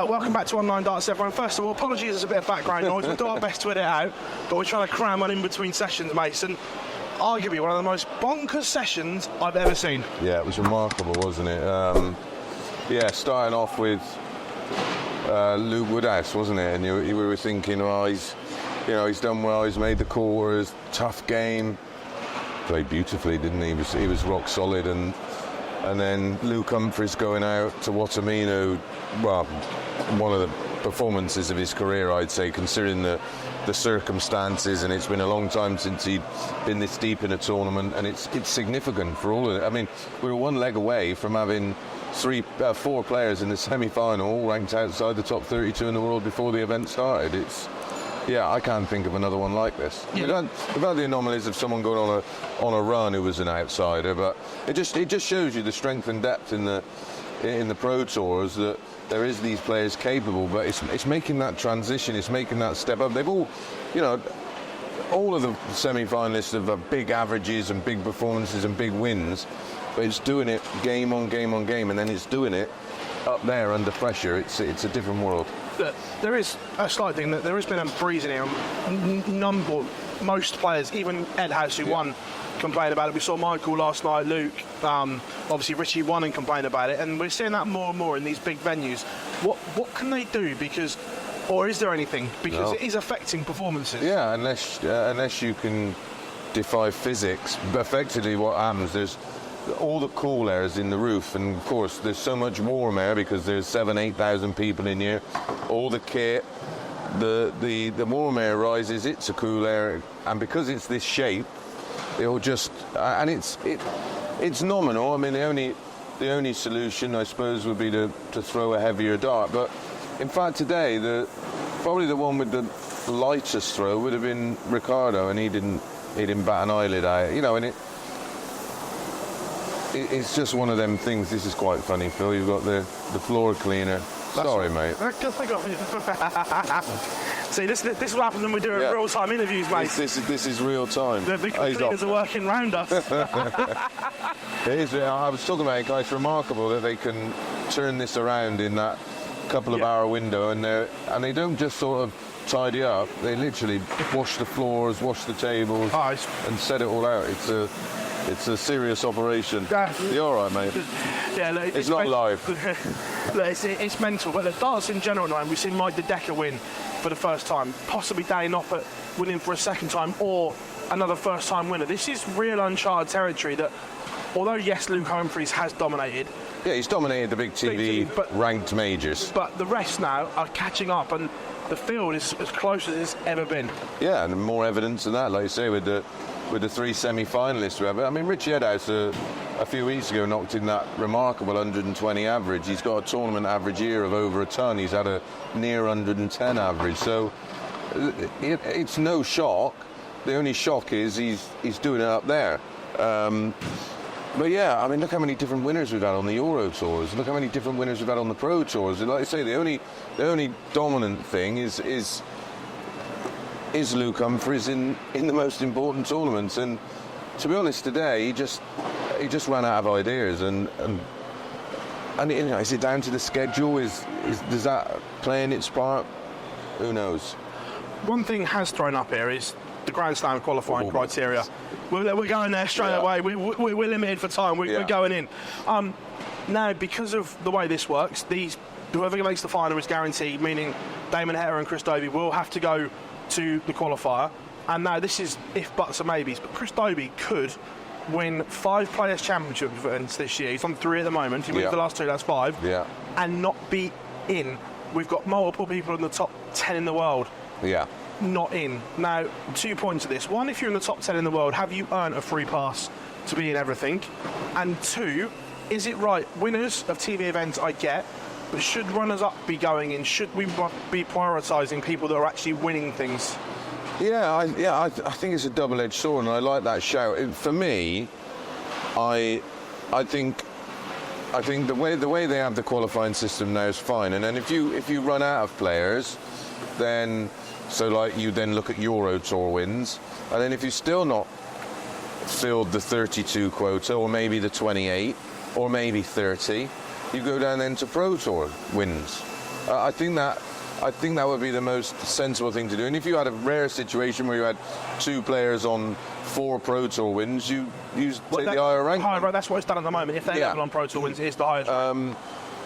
Welcome back to Online Darts, everyone. First of all, apologies, there's a bit of background noise. We'll do our best to edit it out, but we're trying to cram one in between sessions, Mason. Arguably one of the most bonkers sessions I've ever seen. Yeah, it was remarkable, wasn't it? Yeah, starting off with Luke Woodhouse, wasn't it? And we were thinking, oh, he's done well. He's made the quarters. Tough game. Played beautifully, didn't he? He was rock solid. And then Luke Humphries going out to Watamino. Well, one of the performances of his career, I'd say, considering the circumstances, and it's been a long time since he'd been this deep in a tournament, and it's significant for all of it. I mean, we were one leg away from having four players in the semi-final, all ranked outside the top 32 in the world before the event started. I can't think of another one like this. Yeah. We've had the anomalies of someone going on a run who was an outsider, but it just shows you the strength and depth in the Pro Tours, that there is these players capable, but it's making that transition, it's making that step up. They've all, all of the semi-finalists have big averages and big performances and big wins, but it's doing it game on game on game, and then it's doing it up there under pressure. It's a different world. There is a slight thing that there has been a breeze in here. Most players, even Ed House, who won, complain about it. We saw Michael last night, Luke, obviously Richie won and complained about it, and we're seeing that more and more in these big venues. What can they do? Or is there anything? Because it is affecting performances. Yeah, unless you can defy physics. But effectively what happens, there's all the cool air is in the roof, and of course there's so much warm air because there's 7,000-8,000 people in here. All the kit, the warm air rises, it's a cool air, and because it's this shape, it'll just and it's nominal. I mean, the only solution, I suppose, would be to throw a heavier dart. But in fact, today probably the one with the lightest throw would have been Ricardo, and he didn't bat an eyelid at it. And it's just one of them things. This is quite funny, Phil. You've got the floor cleaner. Sorry, mate. See, this is what happens when we do real-time interviews, mate. This is real time. The cleaners are working round us. It is. I was talking about it, guys. It's remarkable that they can turn this around in that couple of hour window, and they don't just sort of tidy up. They literally wash the floors, wash the tables, and set it all out. It's a serious operation. You're all right, mate. Yeah, look, it's not live. Look, it's mental. But the darts in general now, we've seen Mike De Decker win for the first time, possibly Danny Noppert winning for a second time, or another first-time winner. This is real uncharted territory that, although, yes, Luke Humphries has dominated. Yeah, he's dominated the big TV ranked majors. But the rest now are catching up, and the field is as close as it's ever been. Yeah, and more evidence of that, like you say, with the three semi-finalists we have. I mean, Richie Edhouse a few weeks ago knocked in that remarkable 120 average. He's got a tournament average year of over a ton. He's had a near 110 average. So it's no shock. The only shock is he's doing it up there. But yeah, I mean, look how many different winners we've had on the Euro Tours. Look how many different winners we've had on the Pro Tours. Like I say, the only dominant thing is Luke Humphries in the most important tournaments. And to be honest, today he just ran out of ideas. And is it down to the schedule? Does that play in its part? Who knows? One thing has thrown up here is the Grand Slam qualifying criteria. We're going there straight away. We're limited for time. We're going in. Now, because of the way this works, whoever makes the final is guaranteed, meaning Damon Hare and Chris Dobey will have to go to the qualifier. And now this is if buts or maybes, but Chris Dobey could win 5 Players' Championship events this year. He's on 3 at the moment. He wins the last 2, that's 5. Yeah. And not be in. We've got multiple people in the top 10 in the world. Yeah. Not in. Now, 2 points of this. One, if you're in the top 10 in the world, have you earned a free pass to be in everything? And 2, is it right? Winners of TV events, I get, but should runners-up be going in? Should we be prioritising people that are actually winning things? I think it's a double-edged sword, and I like that shout. For me, I think the way they have the qualifying system now is fine. And then if you run out of players, then you then look at Euro Tour wins, and then if you're still not filled the 32 quota, or maybe the 28, or maybe 30, you go down then to Pro Tour wins. I think that would be the most sensible thing to do. And if you had a rare situation where you had 2 players on 4 Pro Tour wins, you take the higher rank. Right, that's what it's done at the moment. If they're level on Pro Tour wins, here's the highest rank.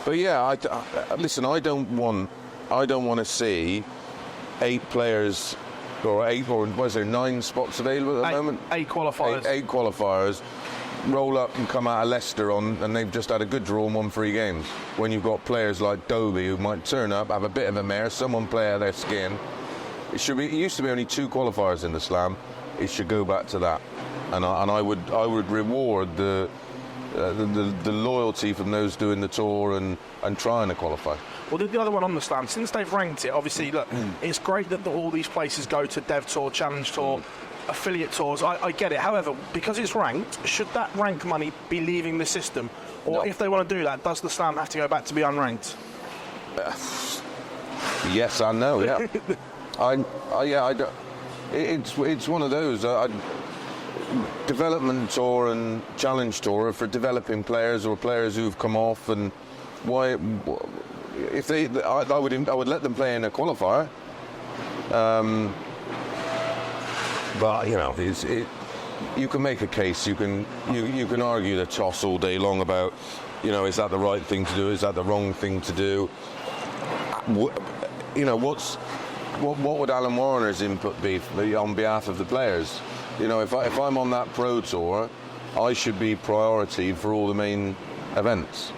But yeah, listen, I don't want to see 8 players, or 9 spots available at the moment? 8 qualifiers. 8 qualifiers. Roll up and come out of Leicester and they've just had a good draw and won 3 games. When you've got players like Dobie who might turn up, have a bit of a mare, someone play out of their skin. It used to be only 2 qualifiers in the Slam. It should go back to that, and I would reward the loyalty from those doing the tour and trying to qualify. Well, the other one on the Slam, since they've ranked it, obviously, look, it's great that all these places go to Dev Tour, Challenge Tour, affiliate tours. I get it. However, because it's ranked, should that rank money be leaving the system? Or if they want to do that, does the Slam have to go back to be unranked? Yes and no, yeah. It's one of those. Development tour and challenge tour are for developing players or players who've come off, and why? If I would let them play in a qualifier. But you can make a case. You can argue the toss all day long about, is that the right thing to do? Is that the wrong thing to do? What would Alan Warner's input be on behalf of the players? If I'm on that Pro Tour, I should be priority for all the main events.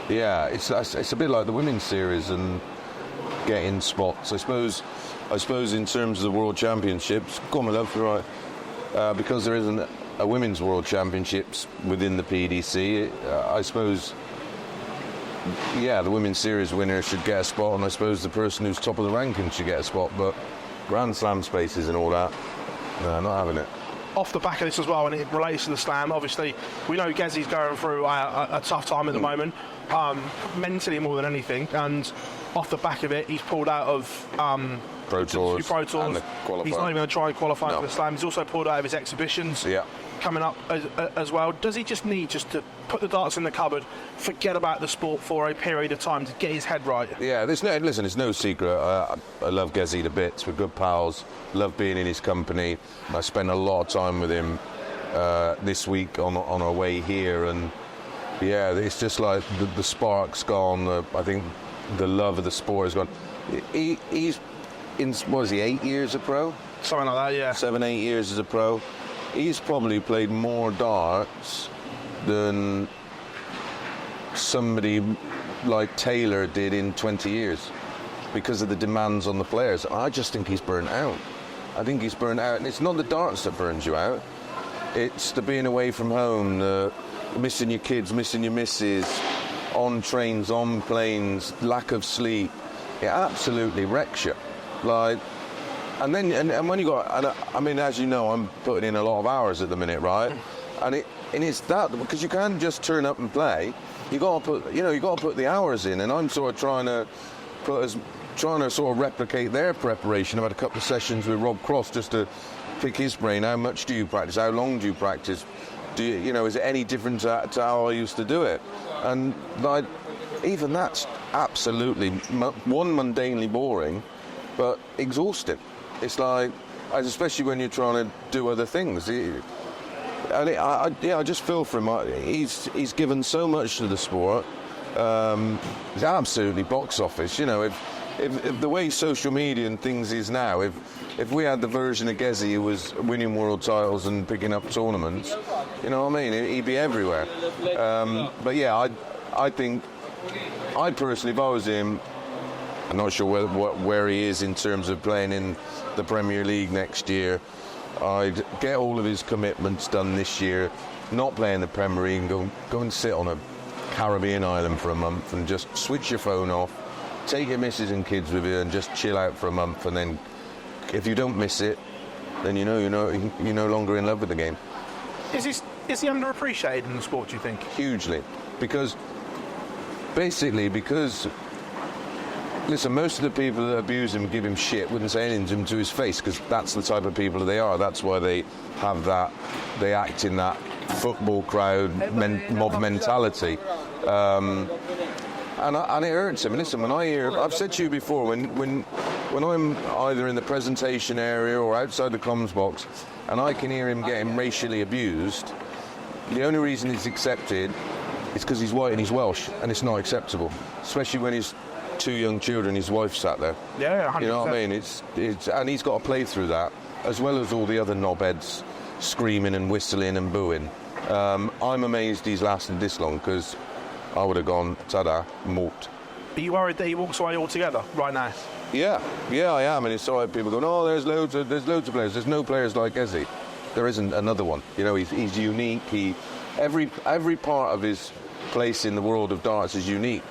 It's a bit like the women's series and getting spots. I suppose in terms of the World Championships, go on, my love, you're right. Because there isn't a women's World Championships within the PDC, I suppose. Yeah, the women's series winner should get a spot, and I suppose the person who's top of the ranking should get a spot. But Grand Slam spaces and all that, no, not having it. Off the back of this as well, and it relates to the Slam, obviously, we know Gezzy's going through a tough time at the moment, mentally more than anything, and off the back of it, he's pulled out of Pro Tours. He's not even going to try and qualify for the Slam. He's also pulled out of his exhibitions coming up as well. Does he just need to put the darts in the cupboard, forget about the sport for a period of time to get his head right? Yeah, it's no secret. I love Gezzy to bits. We're good pals. Love being in his company. I spent a lot of time with him this week on our way here, and yeah, it's just like the spark's gone. I think the love of the sport has gone. He's in, what is he, 8 years a pro? Something like that, yeah. 7-8 years as a pro. He's probably played more darts than somebody like Taylor did in 20 years because of the demands on the players. I just think he's burnt out. I think he's burnt out, and it's not the darts that burns you out. It's the being away from home, the missing your kids, missing your missus, on trains, on planes, lack of sleep. It absolutely wrecks you. And when you got, I mean, as you know, I'm putting in a lot of hours at the minute, right? And it's that, because you can't just turn up and play. You got to put the hours in, and I'm sort of trying to sort of replicate their preparation. I've had a couple of sessions with Rob Cross just to pick his brain. How much do you practice? How long do you practice? Is it any different to how I used to do it? And even that's absolutely mundanely boring, but exhausting. It's like, especially when you're trying to do other things. I just feel for him. He's given so much to the sport. It's absolutely box office. If the way social media and things is now, if we had the version of Gezzy who was winning world titles and picking up tournaments, you know what I mean? He'd be everywhere. But yeah, I think, I personally, if I was him, I'm not sure where he is in terms of playing in the Premier League next year. I'd get all of his commitments done this year, not play in the Premier League, and go and sit on a Caribbean island for a month and just switch your phone off, take your missus and kids with you and just chill out for a month, and then if you don't miss it, then you're no longer in love with the game. Is he underappreciated in the sport, do you think? Hugely. Because Listen, most of the people that abuse him, give him shit, wouldn't say anything to his face, because that's the type of people they are. That's why they have that, they act in that football crowd mob mentality. And it hurts him. Listen, when I hear, I've said to you before, when I'm either in the presentation area or outside the comms box, and I can hear him getting racially abused, the only reason it's accepted is because he's white and he's Welsh, and it's not acceptable, especially when he's 2 young children, his wife sat there. Yeah, 100%. You know what I mean? It's and he's got to play through that, as well as all the other knobheads screaming and whistling and booing. I'm amazed he's lasted this long, because I would have gone, ta-da, morphed. Are you worried that he walks away altogether right now? Yeah, I am, and it's all right, people going, oh, there's loads of players. There's no players like Ezzy. There isn't another one. You know, he's unique. Every part of his place in the world of darts is unique.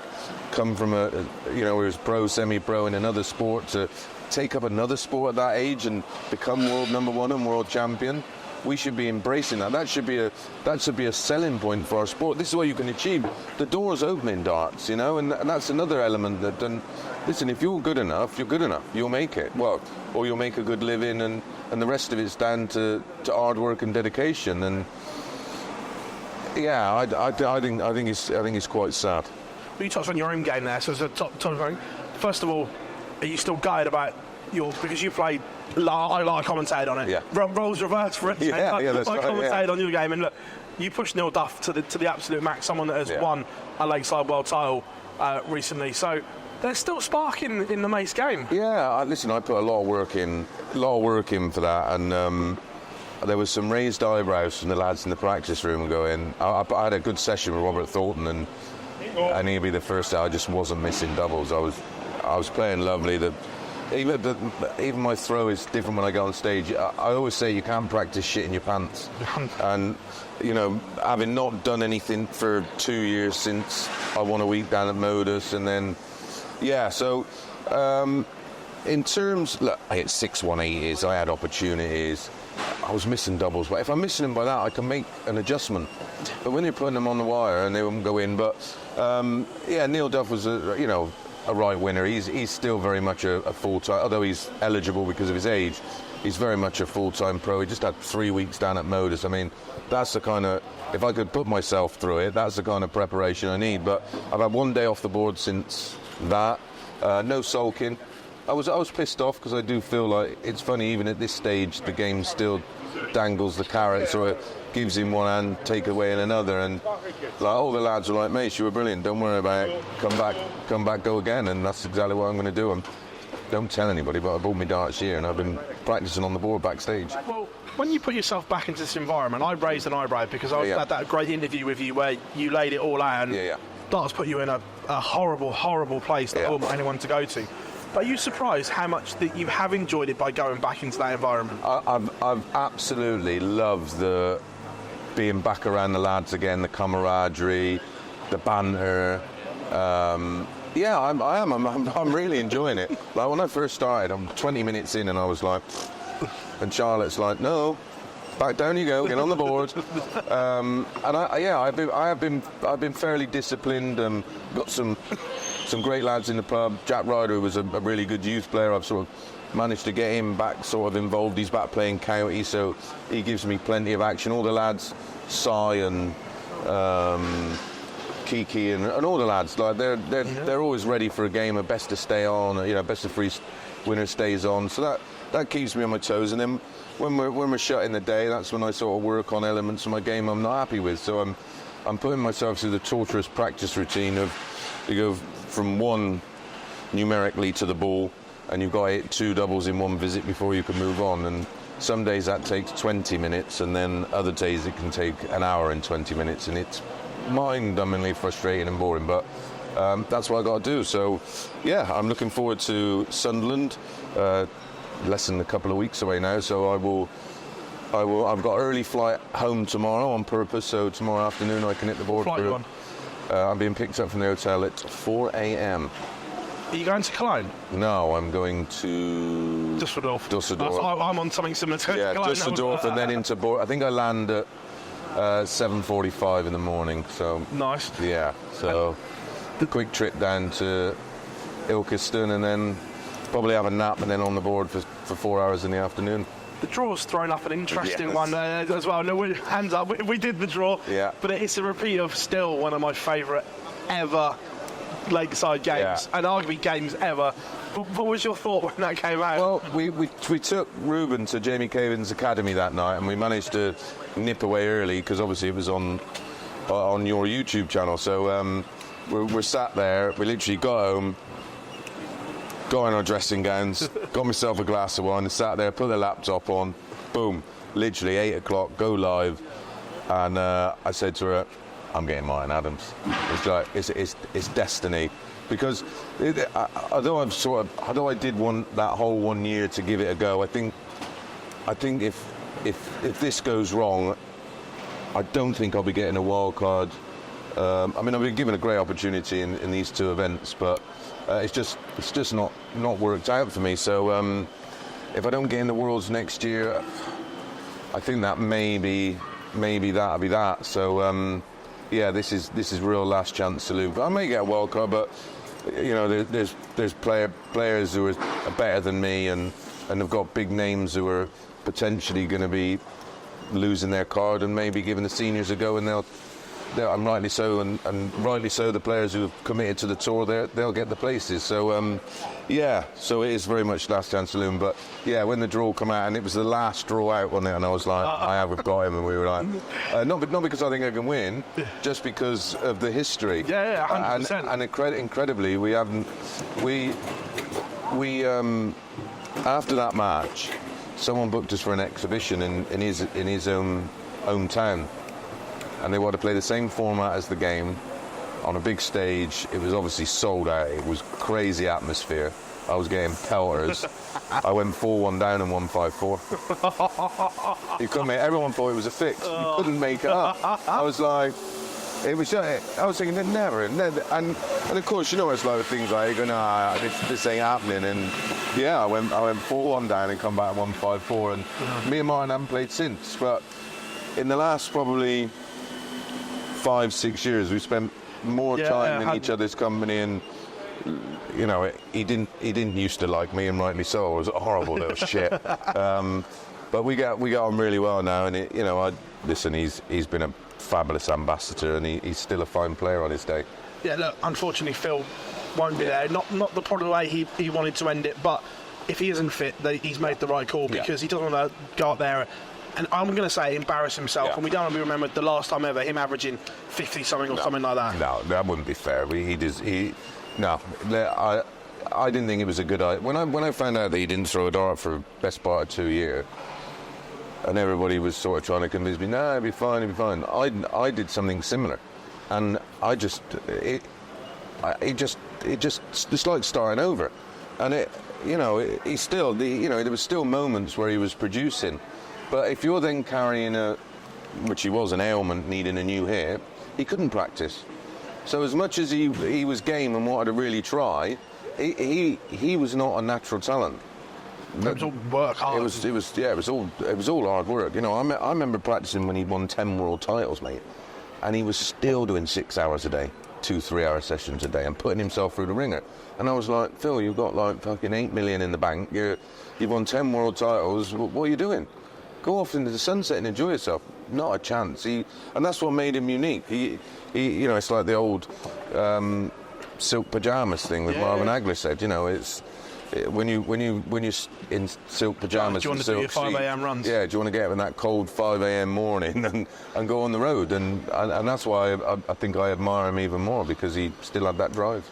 Come from he was pro, semi-pro in another sport, to take up another sport at that age and become world number 1 and world champion. We should be embracing that. That should be a selling point for our sport. This is what you can achieve. The door's open in darts, you know, and that's another element that. Listen, if you're good enough, you're good enough. You'll make it. Well, or you'll make a good living, and the rest of it's down to hard work and dedication. And yeah, I think it's quite sad. Well, you touched on your own game there, so as a top thing. First of all, are you still gutted about because you played, I commentated on it. Yeah. Roles reversed for it. Yeah, that's right. I commentated on your game, and look, you pushed Neil Duff to the absolute max. Someone that has won a Lakeside World title recently. So there's still spark in the Mase game. Yeah, listen, I put a lot of work in for that, and there was some raised eyebrows from the lads in the practice room going. I had a good session with Robert Thornton, and he'd be the first. I just wasn't missing doubles. I was playing lovely. Even my throw is different when I go on stage. I always say you can't practice shit in your pants. And, you know, having not done anything for 2 years since I won a week down at Modus, and then, so in terms, look, I hit 6-180s, I had opportunities, I was missing doubles, but if I'm missing them by that, I can make an adjustment. But when you're putting them on the wire and they won't go in, but, Neil Duff was, a right winner. He's still very much a full-time, although he's eligible because of his age, he's very much a full-time pro. He just had 3 weeks down at Modus. I mean, that's the kind of, if I could put myself through it, that's the kind of preparation I need. But I've had 1 day off the board since that. No sulking. I was pissed off, because I do feel like it's funny, even at this stage, the game still dangles the carrots, or it gives him one hand, take away in another, and like all the lads are like, mate, you were brilliant, don't worry about it, come back, go again. And that's exactly what I'm going to do. Don't tell anybody, but I bought me darts here, and I've been practicing on the board backstage. Well, when you put yourself back into this environment, I raised an eyebrow because I had that great interview with you where you laid it all out, and darts put you in a horrible place that I wouldn't want anyone to go to. But are you surprised how much that you have enjoyed it by going back into that environment? I've absolutely loved being back around the lads again, the camaraderie, the banter. I am. I'm really enjoying it. Like when I first started, I'm 20 minutes in, and I was like, and Charlotte's like, no, back down you go, get on the board. And I've been fairly disciplined. Got some great lads in the pub. Jack Ryder, who was a really good youth player, I've sort of managed to get him back sort of involved. He's back playing county, so he gives me plenty of action. All the lads, Sai and Kiki and all the lads, like they're always ready for a game. A best to stay on, best of three winner stays on. So that keeps me on my toes. And then when we're shut in the day, that's when I sort of work on elements of my game I'm not happy with. So I'm putting myself through the torturous practice routine of you go from 1 numerically to the ball, and you've got to hit 2 doubles in 1 visit before you can move on. And some days that takes 20 minutes, and then other days it can take an hour and 20 minutes, and it's mind-numbingly frustrating and boring, but that's what I got to do. So I'm looking forward to Sunderland, less than a couple of weeks away now, so I've got early flight home tomorrow on purpose, so tomorrow afternoon I can hit the board. I'm being picked up from the hotel at 4 a.m. Are you going to Cologne? No, I'm going to Düsseldorf. I'm on something similar to Cologne. Düsseldorf, and then into Board. I think I land at 7:45 in the morning. So nice. Yeah. So the quick trip down to Ilkeston, and then probably have a nap, and then on the board for 4 hours in the afternoon. The draw's thrown up an interesting Yes. one as well. No, hands up. We did the draw, Yeah. but it's a repeat of still one of my favourite ever lakeside games, and arguably games ever. What was your thought when that came out? Well, we took Ruben to Jamie Caven's academy that night, and we managed to nip away early because obviously it was on your YouTube channel. So we're sat there. We literally got home, got in our dressing gowns, got myself a glass of wine, and sat there, put the laptop on, boom, literally 8 o'clock, go live, and I said to her, I'm getting Martin Adams. It's like it's destiny, because although I did want that whole 1 year to give it a go, I think if this goes wrong, I don't think I'll be getting a wild card. I mean, I've been given a great opportunity in these two events, but it's just not worked out for me. So if I don't get in the Worlds next year, I think that maybe that'll be that. So yeah, this is real last chance saloon. But I may get a wild card, but you know, there's players who are better than me and have got big names who are potentially going to be losing their card and maybe giving the seniors a go, and they'll and rightly so, and rightly so, the players who have committed to the tour, they'll get the places. So yeah, so it is very much last chance saloon. But yeah, when the draw come out, and it was the last draw out, wasn't it? And I was like, I have got him, and we were like, not because I think I can win, just because of the history. Yeah, 100%. And incredibly, we after that match, someone booked us for an exhibition in his own hometown. And they wanted to play the same format as the game on a big stage. It was obviously sold out. It was crazy atmosphere. I was getting pelters. I went 4-1 down and won 5-4. You couldn't make. Everyone thought it was a fix. You couldn't make it up. I was like, it was. I was thinking that never. And of course, you know, it's like things like you go, nah, this ain't happening. And yeah, I went 4-1 down and come back and won 5-4. And me and Martin haven't played since. But in the last probably 5-6 years, we spent more time in each other's company, and you know, he didn't used to like me, and rightly so. I was a horrible little shit. But we got on really well now, and you know, he's been a fabulous ambassador, and he's still a fine player on his day. Yeah, look, unfortunately Phil won't be there. Not the probably way he wanted to end it, but if he isn't fit, he's made the right call, because he doesn't want to go up there and I'm going to say embarrass himself, and we don't want to be remembered the last time ever, him averaging 50-something or something like that. No, that wouldn't be fair. No, I didn't think it was a good idea. When I found out that he didn't throw a dart for best part of 2 years, and everybody was sort of trying to convince me, no, it'll be fine, it'll be fine. I did something similar, and it's like starting over. And there was still moments where he was producing. But if you're then carrying which he was, an ailment, needing a new hip, he couldn't practice. So as much as he was game and wanted to really try, he was not a natural talent. It was all work hard. It was all hard work. You know, I remember practicing when he won 10 world titles, mate, and he was still doing 6 hours a day, 2-3 hour sessions a day, and putting himself through the ringer. And I was like, Phil, you've got like fucking 8 million in the bank. You've won 10 world titles. What are you doing? Go off into the sunset and enjoy yourself. Not a chance. And that's what made him unique. He you know, it's like the old silk pajamas thing with Marvin Hagler said. You know, when you in silk pajamas. Do you want to do your 5 a.m. runs? Yeah. Do you want to get up in that cold 5 a.m. morning and go on the road? And that's why I think I admire him even more, because he still had that drive.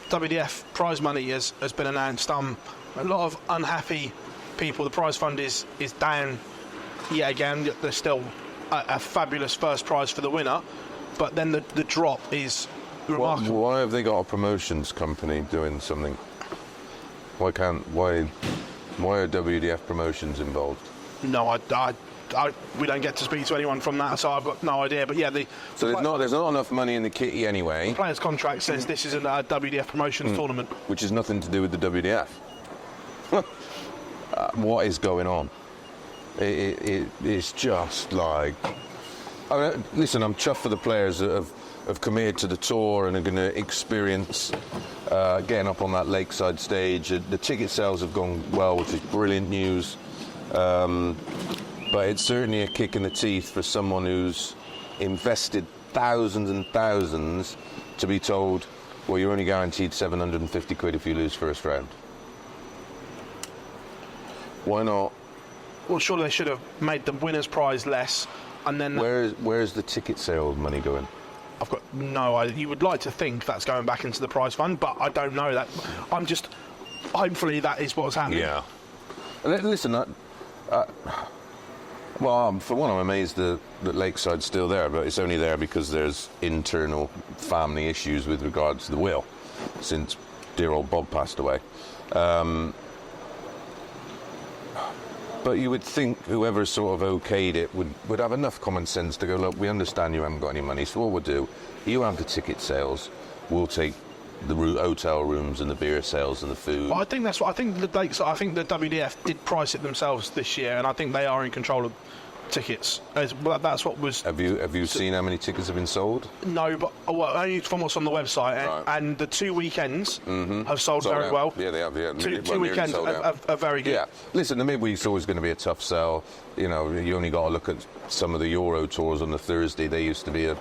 WDF prize money has been announced. A lot of unhappy people. The prize fund is down. Yeah, again, there's still a fabulous first prize for the winner, but then the drop is remarkable. Why have they got a promotions company doing something? Why are WDF promotions involved? No, we don't get to speak to anyone from that, so I've got no idea. But yeah, there's not enough money in the kitty anyway. The player's contract says this is a WDF promotions tournament, which has nothing to do with the WDF. What is going on? It's just like, Listen, I'm chuffed for the players that have committed to the tour and are going to experience getting up on that lakeside stage. The ticket sales have gone well, which is brilliant news. But it's certainly a kick in the teeth for someone who's invested thousands and thousands to be told, well, you're only guaranteed 750 quid if you lose first round. Why not? Well, surely they should have made the winner's prize less, and then... Where's the ticket sale money going? I've got no idea. You would like to think that's going back into the prize fund, but I don't know that. I'm just... Hopefully that is what's happening. Yeah. Listen, well, for one, I'm amazed that Lakeside's still there, but it's only there because there's internal family issues with regards to the will, since dear old Bob passed away. But you would think whoever sort of okayed it would have enough common sense to go, look, we understand you haven't got any money, so what we'll do, you have the ticket sales, we'll take the hotel rooms and the beer sales and the food. Well, I think that's what I think. I think the WDF did price it themselves this year, and I think they are in control of tickets. That's what was. Have you seen how many tickets have been sold? No, but only from what's on the website, right. And the 2 weekends have sold very well. Yeah, they have. Yeah, two weekends are very good. Yeah, listen, the midweek's always going to be a tough sell. You know, you only got to look at some of the Euro tours on the Thursday. They used to be a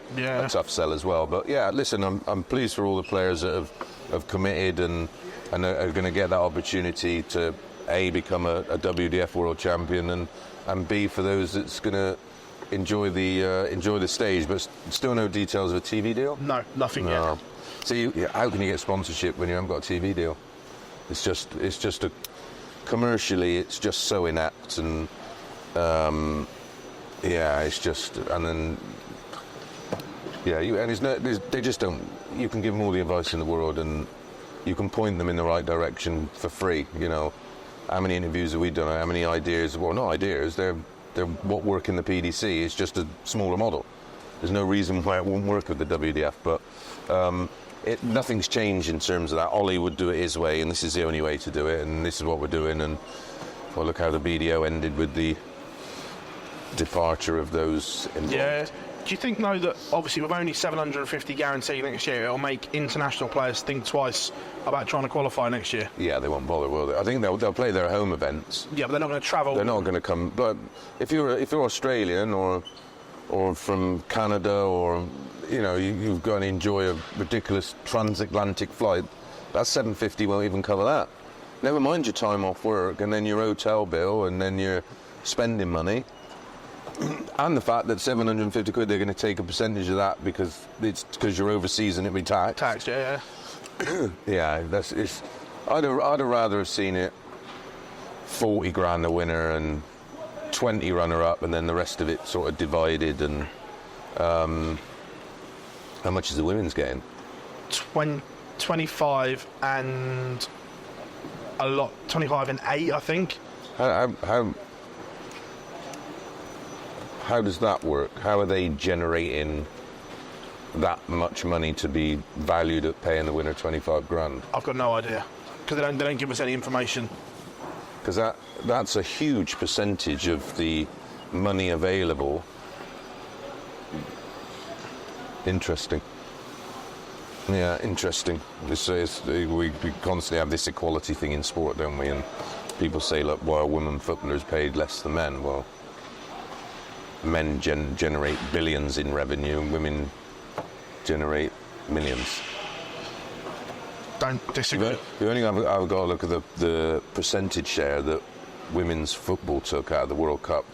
tough sell as well. But yeah, listen, I'm pleased for all the players that have committed and are going to get that opportunity to A, become a WDF World Champion, and B, for those that's going to enjoy the stage. But still no details of a TV deal? No, nothing yet. So how can you get sponsorship when you haven't got a TV deal? It's just commercially, it's just so inept, and it's just, and then they just don't. You can give them all the advice in the world, and you can point them in the right direction for free. You know, how many interviews have we done? How many ideas? Well, not ideas. They're what work in the PDC. It's just a smaller model. There's no reason why it won't work with the WDF, but nothing's changed in terms of that. Ollie would do it his way, and this is the only way to do it, and this is what we're doing. And well, look how the BDO ended with the departure of those involved. Yeah. Do you think, though, that obviously with only 750 guaranteed next year, it'll make international players think twice about trying to qualify next year? Yeah, they won't bother, will they? I think they'll play their home events. Yeah, but they're not going to travel. They're not going to come. But if you're Australian or from Canada, or you've got to enjoy a ridiculous transatlantic flight, that 750 won't even cover that. Never mind your time off work, and then your hotel bill, and then your spending money. And the fact that 750 quid, they're going to take a percentage of that because you're overseas and it'll be taxed. Taxed, yeah. Yeah, I'd have rather have seen it 40 grand a winner and 20 runner-up, and then the rest of it sort of divided. And how much is the women's getting? 25 and a lot. 25 and 8, I think. How does that work? How are they generating that much money to be valued at paying the winner 25 grand? I've got no idea, because they don't give us any information. Because that's a huge percentage of the money available. Interesting. Yeah, interesting. We constantly have this equality thing in sport, don't we? And people say, look, why are women footballers paid less than men? Well, men generate billions in revenue, and women generate millions. Don't disagree. You only have got to look at the percentage share that women's football took out of the World Cup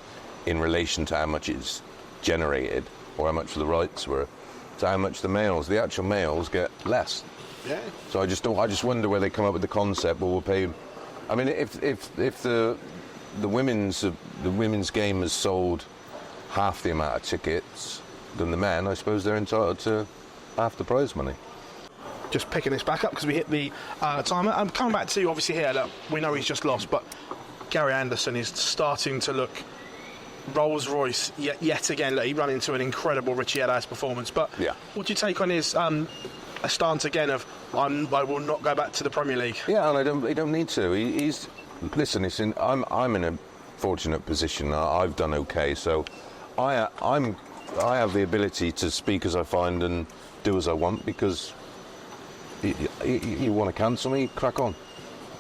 in relation to how much it's generated, or how much the rights were, to how much the actual males get less. Yeah. So I just wonder where they come up with the concept. Well, we'll pay. I mean, if the women's game has sold half the amount of tickets than the men, I suppose they're entitled to half the prize money. Just picking this back up because we hit the timer. I'm coming back to obviously here. Look, we know he's just lost, but Gary Anderson is starting to look Rolls Royce yet again. Look, he ran into an incredible Richie Eddowes performance. But what do you take on his a stance again of I will not go back to the Premier League? Yeah, and he don't need to. I'm in a fortunate position. I've done okay, so I'm I have the ability to speak as I find and do as I want, because you want to cancel me, crack on.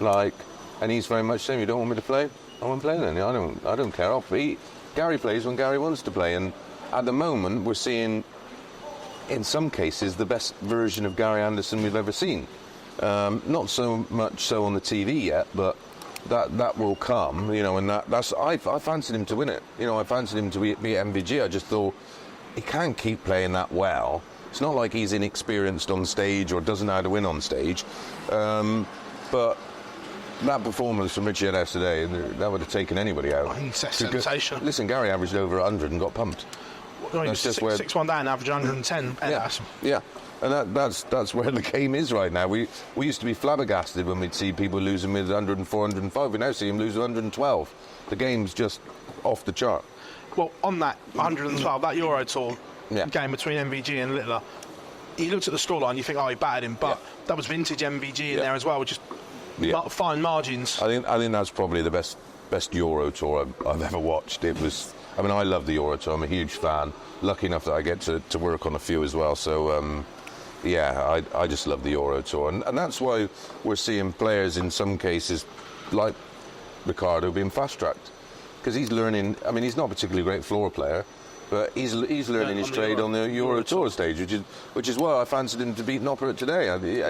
Like, and he's very much the same. You don't want me to play? I won't play then. I don't care. Gary plays when Gary wants to play, and at the moment we're seeing, in some cases, the best version of Gary Anderson we've ever seen. Not so much so on the TV yet, but that will come, you know, and that's I fancied him to win it. You know, I fancied him to be MVG. I just thought he can't keep playing that well. It's not like he's inexperienced on stage or doesn't know how to win on stage, but that performance from Richie Ellis today, that would have taken anybody out. He's a sensation. Listen, Gary averaged over 100 and got pumped. Well, he was 6-1 down, average 110. Yeah. And that's where the game is right now. We used to be flabbergasted when we'd see people losing with 104, 105. We now see him lose with 112. The game's just off the chart. Well, on that 112, that Euro Tour game between MVG and Littler, he looked at the scoreline, you think, oh, he battered him, but that was vintage MVG in there as well, which is fine margins. I think that's probably the best Euro Tour I've ever watched. It was. I mean, I love the Euro Tour. I'm a huge fan. Lucky enough that I get to work on a few as well. So, I just love the Euro Tour. And that's why we're seeing players in some cases, like Ricardo, being fast-tracked. Because he's learning. I mean, he's not a particularly great floor player, but he's learning his trade on the Euro Tour stage, which is why I fancied him to beat Noppert today.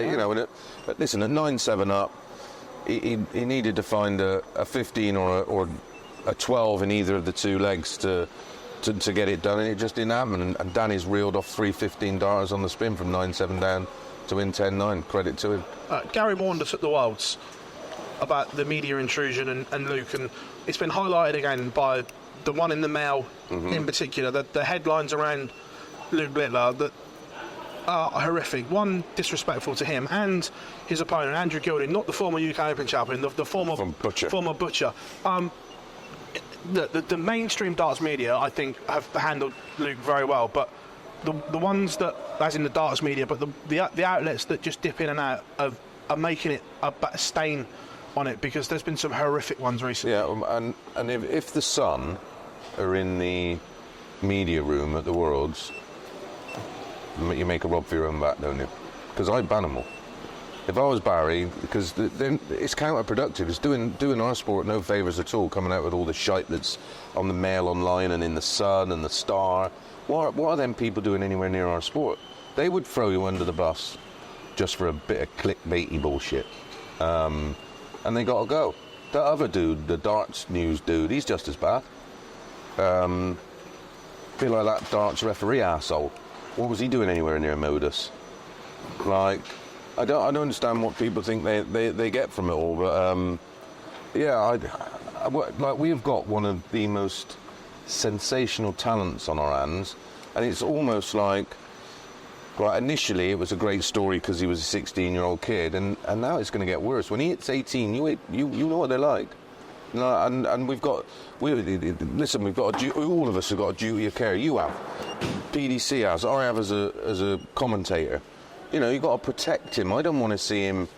You know, but listen, at 9-7 up, he needed to find a 15 or a 12 in either of the two legs to get it done, and it just didn't happen. And Danny's reeled off 3-15 darters on the spin from 9-7 down to win 10-9. Credit to him. Gary warned us at the Worlds about the media intrusion and Luke, and it's been highlighted again by the one in the Mail in particular. The headlines around Luke Littler that are horrific. One, disrespectful to him and his opponent, Andrew Gilding, not the former UK Open champion, the former Butcher. The mainstream darts media, I think, have handled Luke very well, but the ones that, as in the darts media, but the outlets that just dip in and out are making it a stain on it, because there's been some horrific ones recently. Yeah, and if the Sun are in the media room at the Worlds, you make a rub for your own back, don't you? Because I ban them all. If I was Barry, because then it's counterproductive. It's doing our sport no favours at all, coming out with all the shite that's on the Mail online and in the Sun and the Star. What are them people doing anywhere near our sport? They would throw you under the bus just for a bit of click-baity bullshit. And they got to go. The other dude, the darts news dude, he's just as bad. Feel like that darts referee arsehole. What was he doing anywhere near Modus? Like, I don't understand what people think they get from it all, but like, we've got one of the most sensational talents on our hands, and it's almost like, right, initially it was a great story because he was a 16-year-old kid, and now it's going to get worse. When he hits 18, you know what they're like. You know, and we've got all of us have got a duty of care. You have, PDC has, I have as a commentator. You know, you've got to protect him. I don't want to see him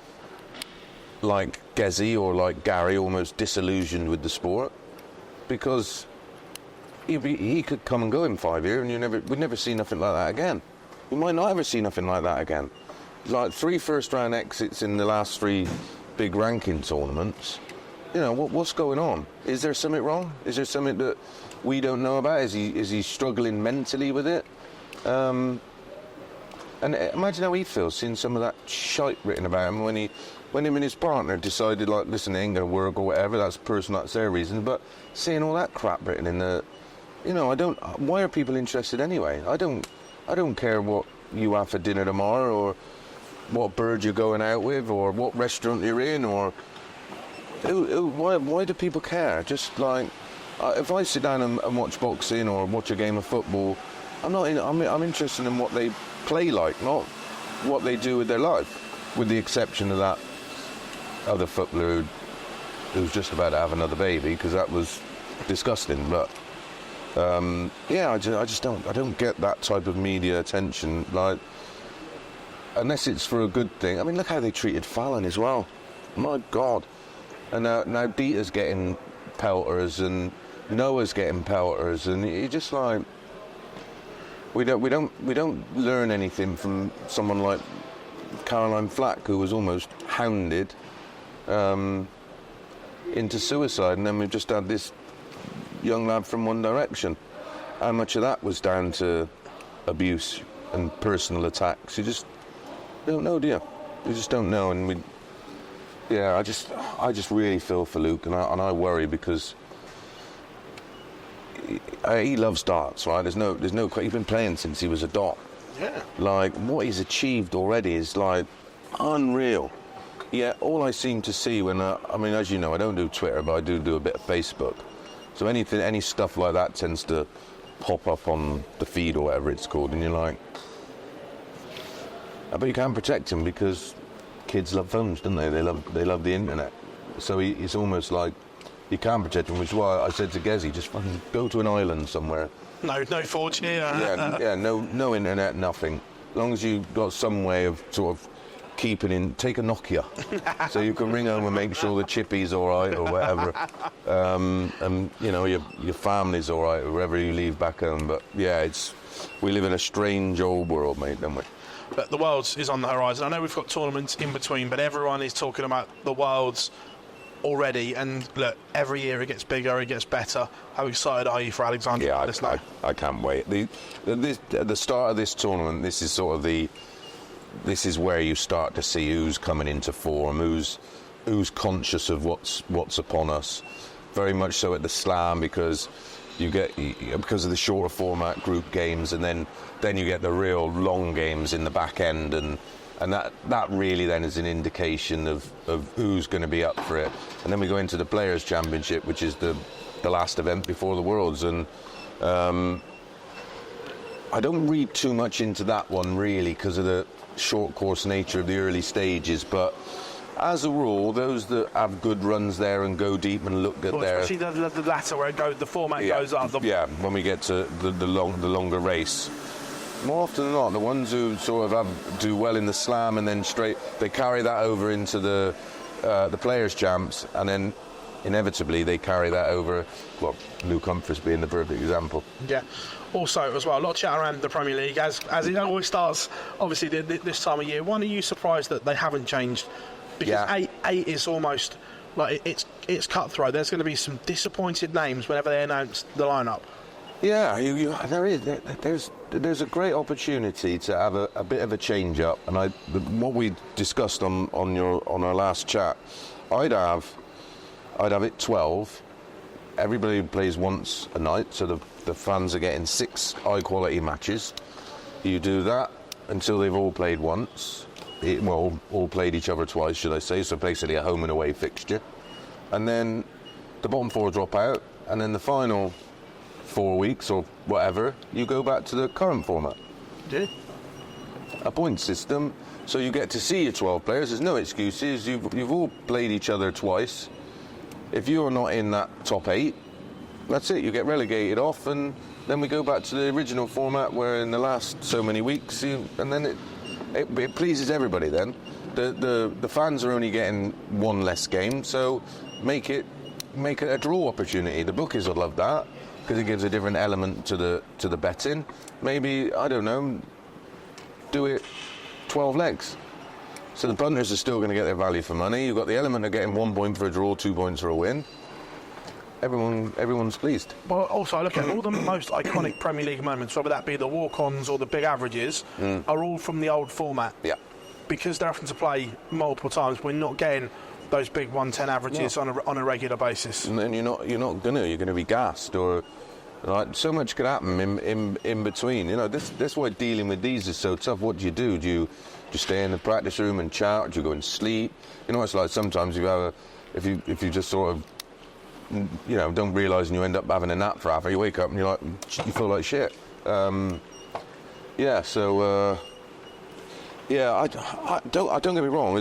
like Gezi or like Gary, almost disillusioned with the sport, because he could come and go in 5 years and we'd never see nothing like that again. We might not ever see nothing like that again. Like 3 first-round exits in the last 3 big ranking tournaments. You know, what's going on? Is there something wrong? Is there something that we don't know about? Is he struggling mentally with it? And imagine how he feels seeing some of that shite written about him when him and his partner decided, like, listen, it ain't going to work or whatever. That's personal, that's their reason. But seeing all that crap written in the, you know, why are people interested anyway? I don't care what you have for dinner tomorrow, or what bird you're going out with, or what restaurant you're in, or why do people care? Just like, if I sit down and watch boxing or watch a game of football, I'm interested in what they play like, not what they do with their life, with the exception of that other footballer who's just about to have another baby, because that was disgusting. But I don't get that type of media attention, like, unless it's for a good thing. I mean, look how they treated Fallon as well. My God. And now Dieter's getting pelters and Noah's getting pelters, and you're just like, we don't learn anything from someone like Caroline Flack, who was almost hounded into suicide, and then we've just had this young lad from One Direction. How much of that was down to abuse and personal attacks? You just don't know, do you? You just don't know, and I just really feel for Luke, and I worry because he loves darts, right? There's no. He's been playing since he was a dot. Yeah. Like, what he's achieved already is like unreal. Yeah, all I seem to see when I mean, as you know, I don't do Twitter, but I do a bit of Facebook. So any stuff like that tends to pop up on the feed or whatever it's called, and you're like, but you can't protect him because kids love phones, don't they? They love the internet. So it's almost like you can't protect him, which is why I said to Gezi, just fucking go to an island somewhere. No 4G. Yeah, no internet, nothing. As long as you've got some way of sort of keeping in, take a Nokia, so you can ring home and make sure the chippy's all right or whatever, and you know your family's all right wherever you leave back home. But yeah, we live in a strange old world, mate, don't we? But the Worlds is on the horizon. I know we've got tournaments in between, but everyone is talking about the Worlds already. And look, every year it gets bigger, it gets better. How excited are you for Alexander? Yeah, I can't wait. At the start of this tournament, this is sort of this is where you start to see who's coming into form, who's conscious of what's upon us. Very much so at the Slam, because because of the shorter format group games, and then you get the real long games in the back end, and that really then is an indication of who's going to be up for it. And then we go into the Players' Championship, which is the last event before the Worlds, and I don't read too much into that one really because of the short course nature of the early stages, but as a rule, those that have good runs there and go deep and look good there, especially the latter where the format goes up. When we get to the longer race, more often than not, the ones who sort of do well in the Slam and then they carry that over into the Players' Champs, and then inevitably they carry that over. Well, Luke Humphries being the perfect example. Yeah. Also, as well, a lot of chat around the Premier League, as it always starts, obviously, this time of year. One, are you surprised that they haven't changed? Because eight is almost like it's cutthroat. There's going to be some disappointed names whenever they announce the lineup. Yeah, there's a great opportunity to have a bit of a change up, and what we discussed on our last chat, I'd have it 12. Everybody plays once a night, so the fans are getting 6 high-quality matches. You do that until they've all played once. All played each other twice, should I say, so basically a home and away fixture. And then the bottom 4 drop out, and then the final 4 weeks or whatever, you go back to the current format. Yeah. A point system, so you get to see your 12 players. There's no excuses. You've all played each other twice. If you're not in that top 8, that's it. You get relegated off, and then we go back to the original format where in the last so many weeks, and then it pleases everybody. Then the fans are only getting one less game, so make it a draw opportunity. The bookies would love that because it gives a different element to the betting. Maybe, I don't know, do it 12 legs. So the punters are still going to get their value for money. You've got the element of getting 1 point for a draw, 2 points for a win. Everyone's pleased. But also, I look at all the most iconic Premier League moments, whether that be the walk-ons or the big averages, are all from the old format. Yeah. Because they're having to play multiple times, we're not getting those big 110 averages on a regular basis. And then you're not gonna be gassed, or like so much could happen in between. You know, that's why dealing with these is so tough. What do you do? Do you just stay in the practice room and chat? Or do you go and sleep? You know, it's like sometimes if you just sort of, you know, don't realise and you end up having a nap for half hour, you wake up and you feel like shit. Yeah. So I don't get me wrong.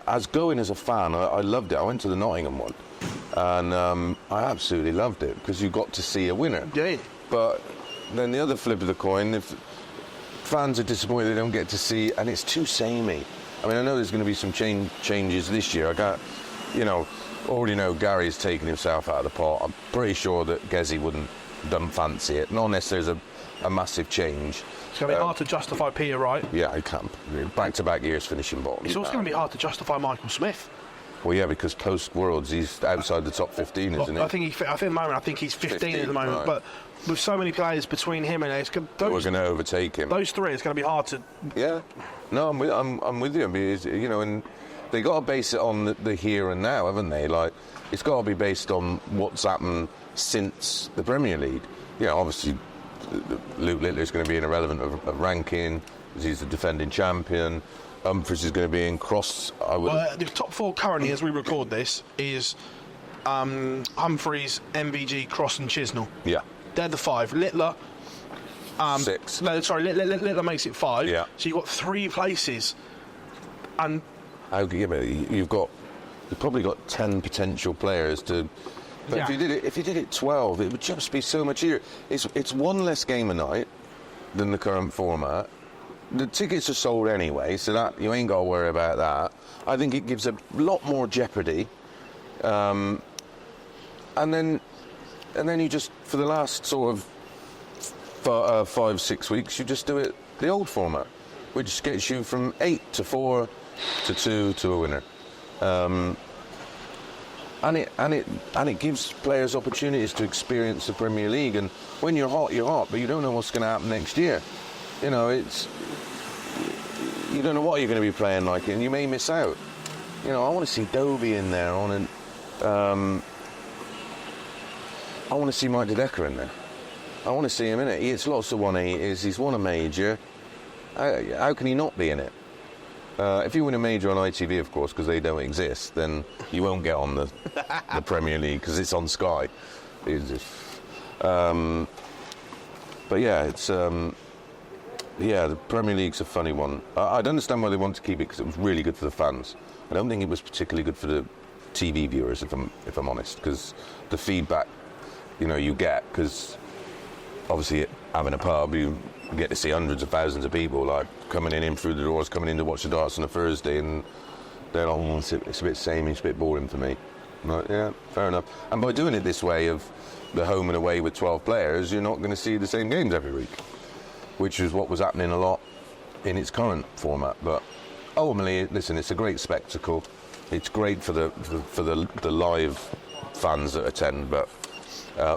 As going as a fan, I loved it. I went to the Nottingham one, and I absolutely loved it because you got to see a winner. Yeah. But then the other flip of the coin, if fans are disappointed they don't get to see, and it's too samey. I mean, I know there's going to be some changes this year. Already know Gary's taken himself out of the pot. I'm pretty sure that Gezi wouldn't don't fancy it. Not unless there's a massive change. It's going to be hard to justify Peter Wright. Yeah, I can't. Back-to-back years finishing bottom. It's also going to be hard to justify Michael Smith. Well, yeah, because post-Worlds, he's outside the top 15, isn't he? I think at the moment, he's 15 at the moment. Right. But with so many players between him and we're going to overtake him. Those three, it's going to be hard to. Yeah, no, I'm with you. Because, you know, and they got to base it on the here and now, haven't they? Like, it's got to be based on what's happened since the Premier League. You know, obviously, Luke Littler's going to be in irrelevant of ranking because he's the defending champion. Humphries is going to be in cross. The top four currently, as we record this, is Humphries, MVG, Cross, and Chisnell. Yeah, they're the five. Littler. 6. No, sorry, Littler makes it 5. Yeah. So you've got 3 places, and you've probably got 10 potential players to. But if you did it 12, it would just be so much easier. It's one less game a night than the current format. The tickets are sold anyway, so that you ain't got to worry about that. I think it gives a lot more jeopardy. And then you just, for the last sort of 5-6 weeks, you just do it the old format, which gets you from 8 to 4 to 2 to a winner. And it gives players opportunities to experience the Premier League. And when you're hot, but you don't know what's going to happen next year. You know, you don't know what you're going to be playing like, and you may miss out. You know, I want to see Dobie in there. I want to see Mike De Decker in there. I want to see him in it. He hits lots of 180s. He's won a major. How can he not be in it? If you win a major on ITV, of course, because they don't exist, then you won't get on the Premier League because it's on Sky. But yeah, it's the Premier League's a funny one. I'd understand why they want to keep it because it was really good for the fans. I don't think it was particularly good for the TV viewers, if I'm honest, because the feedback, you know, you get, because obviously having a pub, you get to see hundreds of thousands of people like coming in through the doors, coming in to watch the darts on a Thursday, and they're all, it's a bit samey, it's a bit boring for me. But yeah, fair enough. And by doing it this way of the home and away with 12 players, you're not going to see the same games every week, which is what was happening a lot in its current format. But ultimately, listen, it's a great spectacle. It's great for the live fans that attend, but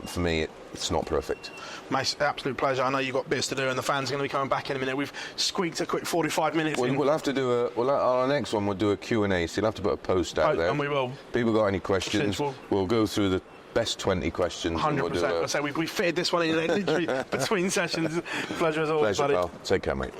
for me, it's not perfect. Mate, absolute pleasure. I know you've got bits to do, and the fans are going to be coming back in a minute. We've squeaked a quick 45 minutes. We'll have to do our next one. We'll do a Q&A. So you'll have to put a post out there. And we will. People got any questions? We'll go through the best 20 questions. 100%. So we fitted this one in literally between sessions. Pleasure as always, Pleasure, buddy. pal. Take care, mate.